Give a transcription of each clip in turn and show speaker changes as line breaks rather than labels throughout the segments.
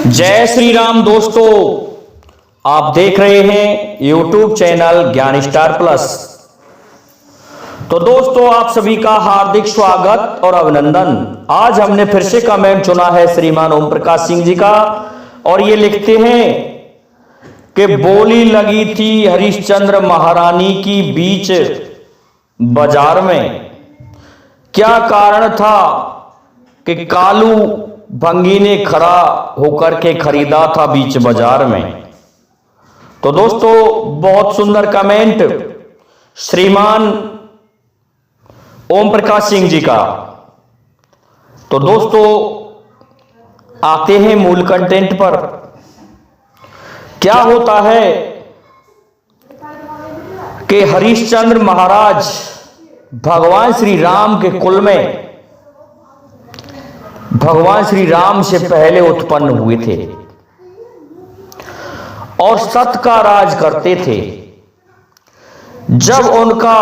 जय श्री राम दोस्तों, आप देख रहे हैं YouTube चैनल ज्ञान स्टार प्लस। तो दोस्तों, आप सभी का हार्दिक स्वागत और अभिनंदन। आज हमने फिर से कमेंट चुना है श्रीमान ओम प्रकाश सिंह जी का, और ये लिखते हैं कि बोली लगी थी हरिश्चंद्र महारानी की बीच बाजार में, क्या कारण था कि कालू भंगी ने खड़ा होकर के खरीदा था बीच बाजार में। तो दोस्तों, बहुत सुंदर कमेंट श्रीमान ओम प्रकाश सिंह जी का। तो दोस्तों, आते हैं मूल कंटेंट पर। क्या होता है कि हरिश्चंद्र महाराज भगवान श्री राम के कुल में, भगवान श्री राम से पहले उत्पन्न हुए थे और सत्य का राज करते थे। जब उनका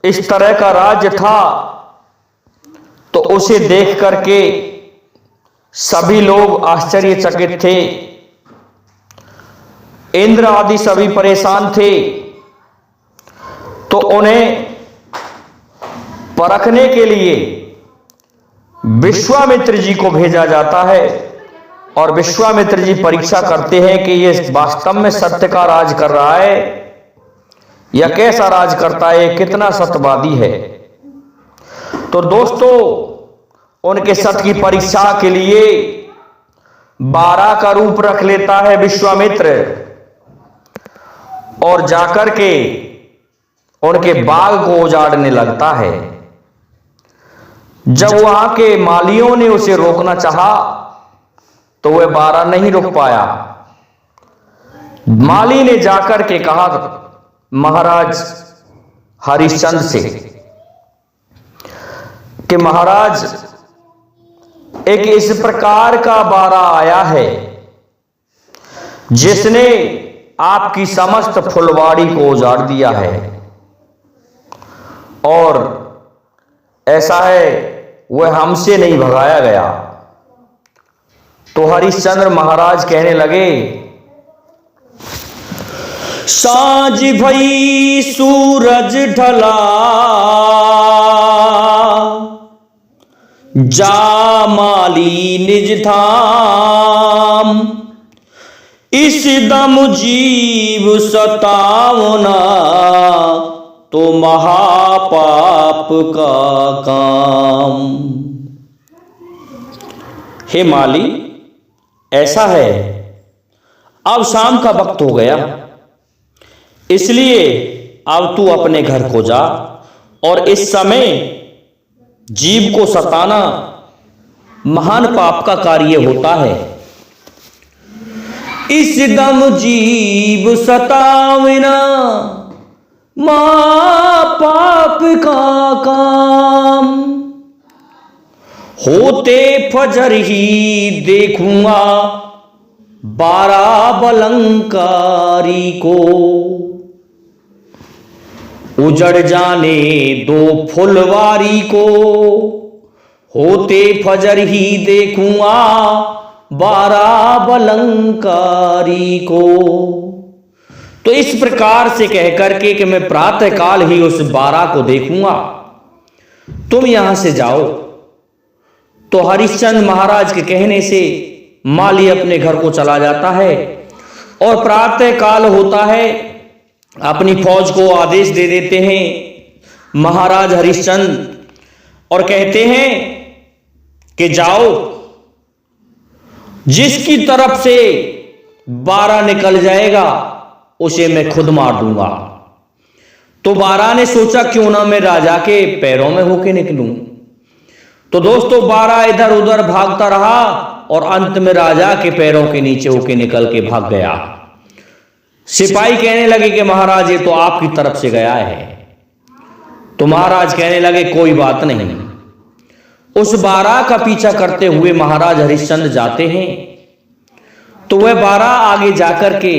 इस तरह का राज्य था तो उसे देख करके सभी लोग आश्चर्यचकित थे। इंद्र आदि सभी परेशान थे। तो उन्हें परखने के लिए विश्वामित्र जी को भेजा जाता है और विश्वामित्र जी परीक्षा करते हैं कि ये वास्तव में सत्य का राज कर रहा है या कैसा राज करता है, कितना सत्यवादी है। तो दोस्तों, उनके सत्य की परीक्षा के लिए 12 का रूप रख लेता है विश्वामित्र और जाकर के उनके बाग को उजाड़ने लगता है। जब वहां के मालियों ने उसे रोकना चाहा तो वह 12 नहीं रुक पाया। माली ने जाकर के कहा महाराज हरिश्चंद्र से कि महाराज, एक इस प्रकार का 12 आया है जिसने आपकी समस्त फुलवाड़ी को उजाड़ दिया है, और ऐसा है वह हमसे नहीं भगाया गया। तो हरिश्चंद्र महाराज कहने लगे, साँझ भई सूरज ढला, जा माली निज धाम, इस दम जीव सतावना, तो महापाप का काम। हे माली, ऐसा है, अब शाम का वक्त हो गया, इसलिए अब तू अपने घर को जा, और इस समय जीव को सताना महान पाप का कार्य होता है। इस दम जीव सतावना, महापाप का काम, होते फजर ही देखूंगा 12 बलंकारी को, उजड़ जाने दो फुलवारी को, होते फजर ही देखूंगा 12 बलंकारी को। तो इस प्रकार से कहकर के कि मैं प्रातः काल ही उस 12 को देखूंगा, तुम यहां से जाओ। तो हरिश्चंद्र महाराज के कहने से माली अपने घर को चला जाता है और प्रातः काल होता है, अपनी फौज को आदेश दे देते हैं महाराज हरिश्चंद्र, और कहते हैं कि जाओ, जिसकी तरफ से 12 निकल जाएगा उसे मैं खुद मार दूंगा। तो 12 ने सोचा क्यों ना मैं राजा के पैरों में होके निकलूं। तो दोस्तों, 12 इधर उधर भागता रहा और अंत में राजा के पैरों के नीचे होके निकल के भाग गया। सिपाही कहने लगे कि महाराज, ये तो आपकी तरफ से गया है। तो महाराज कहने लगे कोई बात नहीं। उस 12 का पीछा करते हुए महाराज हरिश्चंद्र जाते हैं। तो वह 12 आगे जाकर के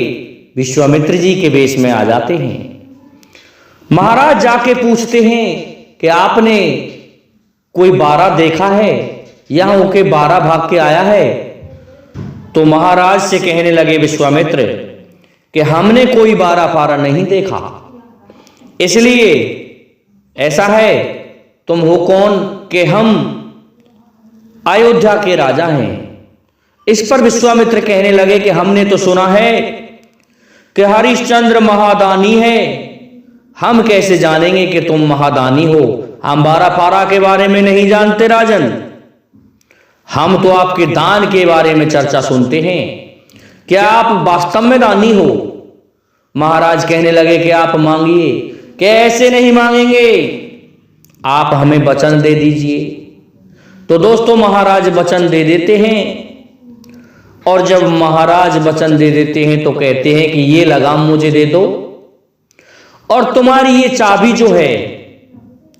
विश्वामित्र जी के वेश में आ जाते हैं। महाराज जाके पूछते हैं कि आपने कोई 12 देखा है, यहां होके 12 भाग के आया है। तो महाराज से कहने लगे विश्वामित्र कि हमने कोई बारा फारा नहीं देखा, इसलिए ऐसा है, तुम हो कौन कि हम अयोध्या के राजा हैं। इस पर विश्वामित्र कहने लगे कि हमने तो सुना है कि हरिश्चंद्र महादानी है, हम कैसे जानेंगे कि तुम महादानी हो। हम बारा फारा के बारे में नहीं जानते राजन, हम तो आपके दान के बारे में चर्चा सुनते हैं। क्या आप वास्तव में दानी हो? महाराज कहने लगे कि आप मांगिए। कैसे नहीं मांगेंगे, आप हमें वचन दे दीजिए। तो दोस्तों महाराज वचन दे देते हैं, और जब महाराज वचन दे देते हैं तो कहते हैं कि ये लगाम मुझे दे दो और तुम्हारी ये चाबी जो है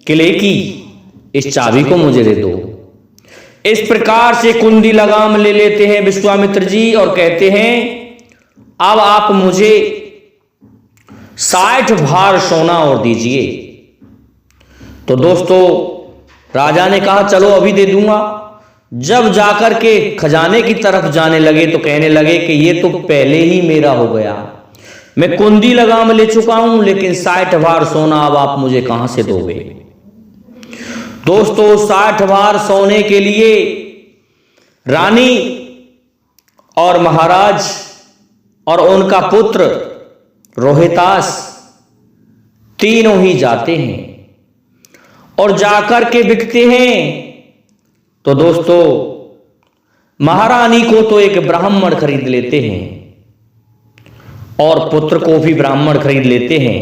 किले की, इस चाबी को मुझे दे दो। इस प्रकार से कुंडी लगाम ले लेते हैं विश्वामित्र जी और कहते हैं अब आप मुझे 60 भार सोना और दीजिए। तो दोस्तों राजा ने कहा चलो अभी दे दूंगा। जब जाकर के खजाने की तरफ जाने लगे तो कहने लगे कि ये तो पहले ही मेरा हो गया, मैं कुंडी लगाम ले चुका हूं, लेकिन 60 भार सोना अब आप मुझे कहां से दोगे। दोस्तों 60 भार सोने के लिए रानी और महाराज और उनका पुत्र रोहितास तीनों ही जाते हैं और जाकर के बिकते हैं। तो दोस्तों महारानी को तो एक ब्राह्मण खरीद लेते हैं और पुत्र को भी ब्राह्मण खरीद लेते हैं,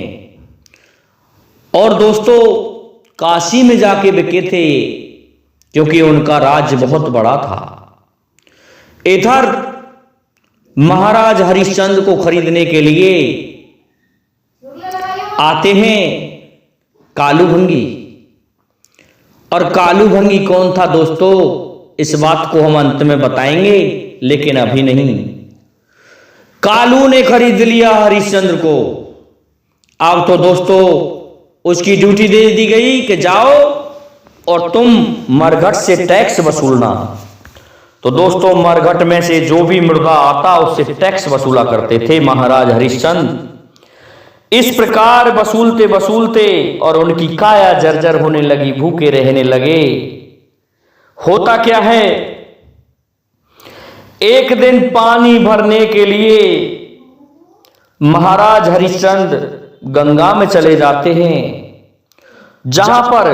और दोस्तों काशी में जाके बिके थे क्योंकि उनका राज्य बहुत बड़ा था। इधर महाराज हरिश्चंद्र को खरीदने के लिए आते हैं कालूभंगी। और कालूभंगी कौन था दोस्तों, इस बात को हम अंत में बताएंगे, लेकिन अभी नहीं। कालू ने खरीद लिया हरिश्चंद्र को। अब तो दोस्तों उसकी ड्यूटी दे दी गई कि जाओ और तुम मरघट से टैक्स वसूलना। तो दोस्तों मरघट में से जो भी मुर्गा आता उससे टैक्स वसूला करते थे महाराज हरिश्चंद्र। इस प्रकार वसूलते वसूलते और उनकी काया जर्जर होने लगी, भूखे रहने लगे। होता क्या है, एक दिन पानी भरने के लिए महाराज हरिश्चंद्र गंगा में चले जाते हैं, जहां पर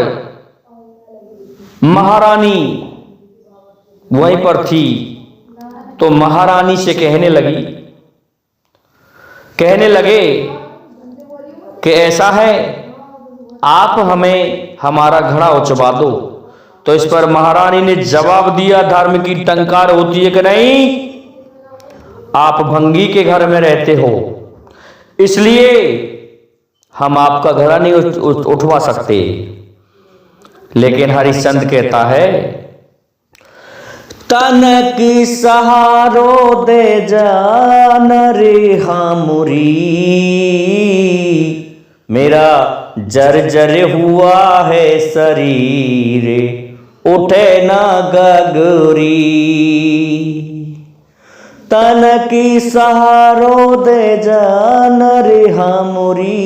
महारानी वहीं पर थी। तो महारानी से कहने लगे कि ऐसा है, आप हमें हमारा घड़ा उचवा दो। तो इस पर महारानी ने जवाब दिया, धर्म की टंकार होती है कि नहीं, आप भंगी के घर में रहते हो, इसलिए हम आपका घड़ा नहीं उठवा सकते। लेकिन हरिश्चंद्र कहता है तन की सहारो दे जान रे हामुरी, मेरा जर्जर हुआ है शरीर उठे ना गगरी। तन की सहारो दे जान रे हामुरी,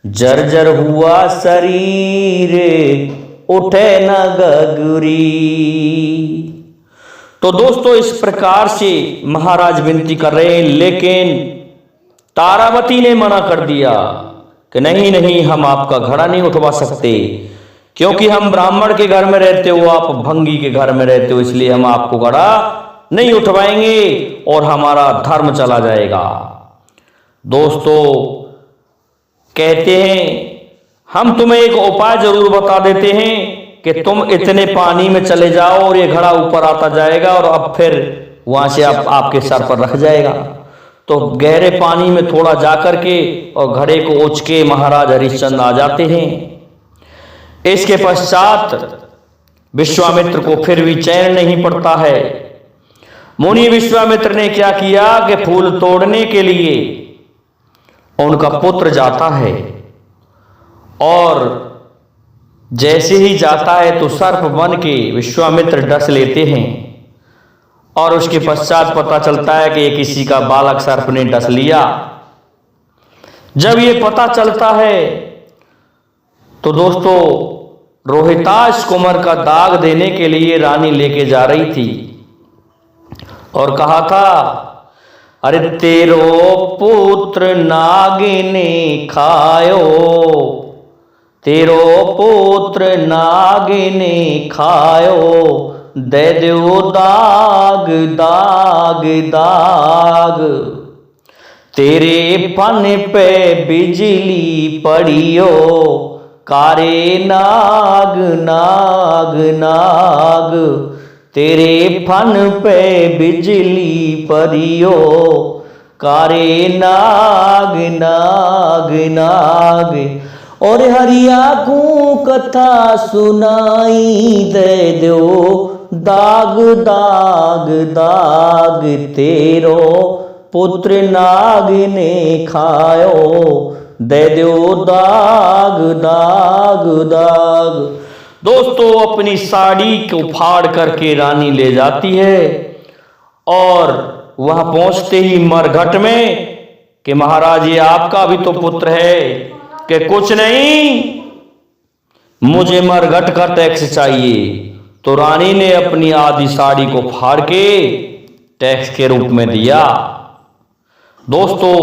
जर्जर हुआ शरीर उठे न गगरी। तो दोस्तों इस प्रकार से महाराज विनती कर रहे हैं, लेकिन तारावती ने मना कर दिया कि नहीं नहीं, हम आपका घड़ा नहीं उठवा सकते, क्योंकि हम ब्राह्मण के घर में रहते हो, आप भंगी के घर में रहते हो, इसलिए हम आपको घड़ा नहीं उठवाएंगे और हमारा धर्म चला जाएगा। दोस्तों कहते हैं हम तुम्हें एक उपाय जरूर बता देते हैं कि तुम इतने पानी में चले जाओ और ये घड़ा ऊपर आता जाएगा और अब फिर वहां से आपके सर पर रख जाएगा। तो गहरे पानी में थोड़ा जाकर के और घड़े को उच के महाराज हरिश्चंद्र आ जाते हैं। इसके पश्चात विश्वामित्र को फिर भी चैन नहीं पड़ता है। मुनि विश्वामित्र ने क्या किया कि फूल तोड़ने के लिए उनका पुत्र जाता है, और जैसे ही जाता है तो सर्प बन के विश्वामित्र डस लेते हैं और उसके पश्चात पता चलता है कि किसी का बालक सर्प ने डस लिया। जब ये पता चलता है तो दोस्तों रोहिताश कुमार का दाग देने के लिए रानी लेके जा रही थी और कहा था, अरे तेरो पुत्र नागिने खायो, तेरो पुत्र नागिने खायो, दे दो दाग दाग दाग, तेरे फन पे बिजली पड़ियो, कारे नाग नाग नाग, तेरे फन पे बिजली पड़ियो, कारे नाग नाग नाग। और हरिया को कथा सुनाई दे दो, दाग दाग दाग, तेरो पुत्र नाग ने खायो, दे दो दाग दाग दाग। दोस्तों अपनी साड़ी को फाड़ करके रानी ले जाती है और वहां पहुंचते ही मरघट में कि महाराज ये आपका भी तो पुत्र है, कि कुछ नहीं, मुझे मरघट का टैक्स चाहिए। तो रानी ने अपनी आधी साड़ी को फाड़ के टैक्स के रूप में दिया। दोस्तों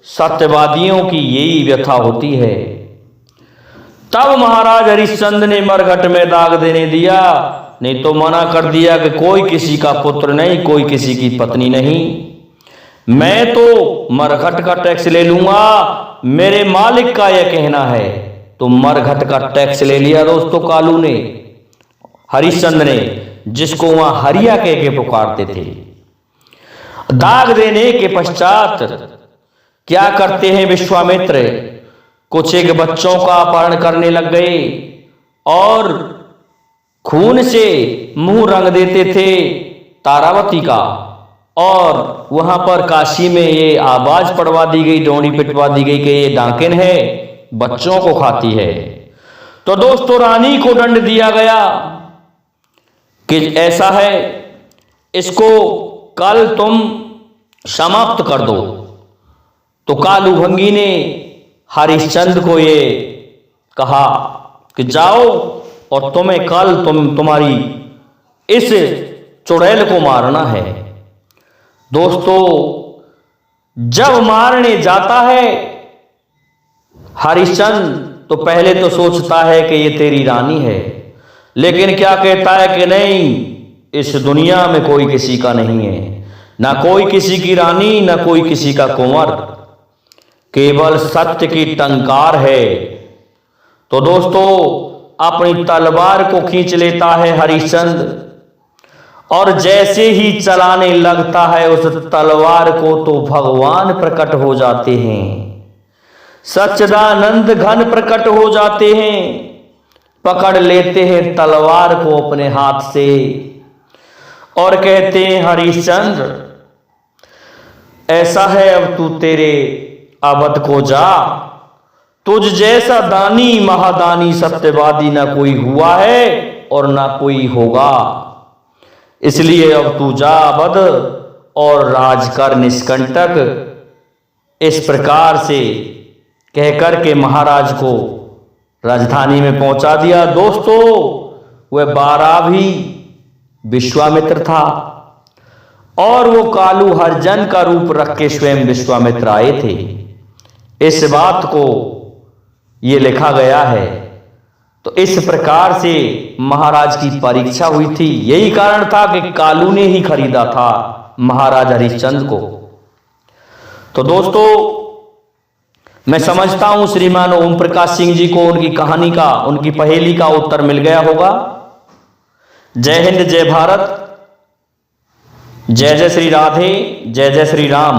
सत्यवादियों की यही व्यथा होती है। तब महाराज हरिश्चंद्र ने मरघट में दाग देने दिया, नहीं तो मना कर दिया कि कोई किसी का पुत्र नहीं, कोई किसी की पत्नी नहीं, मैं तो मरघट का टैक्स ले लूंगा, मेरे मालिक का यह कहना है। तो मरघट का टैक्स ले लिया दोस्तों कालू ने, हरिश्चंद्र ने, जिसको वहां हरिया कह के पुकारते थे। दाग देने के पश्चात क्या करते हैं विश्वामित्र, कुछ एक बच्चों का अपहरण करने लग गए और खून से मुंह रंग देते थे तारावती का। और वहां पर काशी में ये आवाज पड़वा दी गई, डोंडी पिटवा दी गई कि ये डाकिन है, बच्चों को खाती है। तो दोस्तों रानी को दंड दिया गया कि ऐसा है, इसको कल तुम समाप्त कर दो। तो कालूभंगी ने हरिश्चंद्र को ये कहा कि जाओ और तुम्हें कल तुम्हारी इस चुड़ैल को मारना है। दोस्तों जब मारने जाता है हरिश्चंद्र तो पहले तो सोचता है कि ये तेरी रानी है, लेकिन क्या कहता है कि नहीं, इस दुनिया में कोई किसी का नहीं है, ना कोई किसी की रानी, ना कोई किसी का कुंवर, केवल सत्य की टंकार है। तो दोस्तों अपनी तलवार को खींच लेता है हरिश्चंद्र और जैसे ही चलाने लगता है उस तलवार को तो भगवान प्रकट हो जाते हैं, सच्चिदानंद घन प्रकट हो जाते हैं, पकड़ लेते हैं तलवार को अपने हाथ से और कहते हैं, हरिश्चंद्र ऐसा है, अब तू तेरे अवध को जा, तुझ जैसा दानी महादानी सत्यवादी ना कोई हुआ है और ना कोई होगा, इसलिए अब तू जा अवध और राज कर निष्कंटक। इस प्रकार से कहकर के महाराज को राजधानी में पहुंचा दिया। दोस्तों वह 12 भी विश्वामित्र था और वो कालू हरजन का रूप रख के स्वयं विश्वामित्र आए थे। इस बात को ये लिखा गया है। तो इस प्रकार से महाराज की परीक्षा हुई थी। यही कारण था कि कालू ने ही खरीदा था महाराज हरिश्चंद्र को। तो दोस्तों मैं समझता हूं श्रीमान ओम प्रकाश सिंह जी को उनकी कहानी का, उनकी पहेली का उत्तर मिल गया होगा। जय हिंद, जय भारत, जय जय श्री राधे, जय जय श्री राम।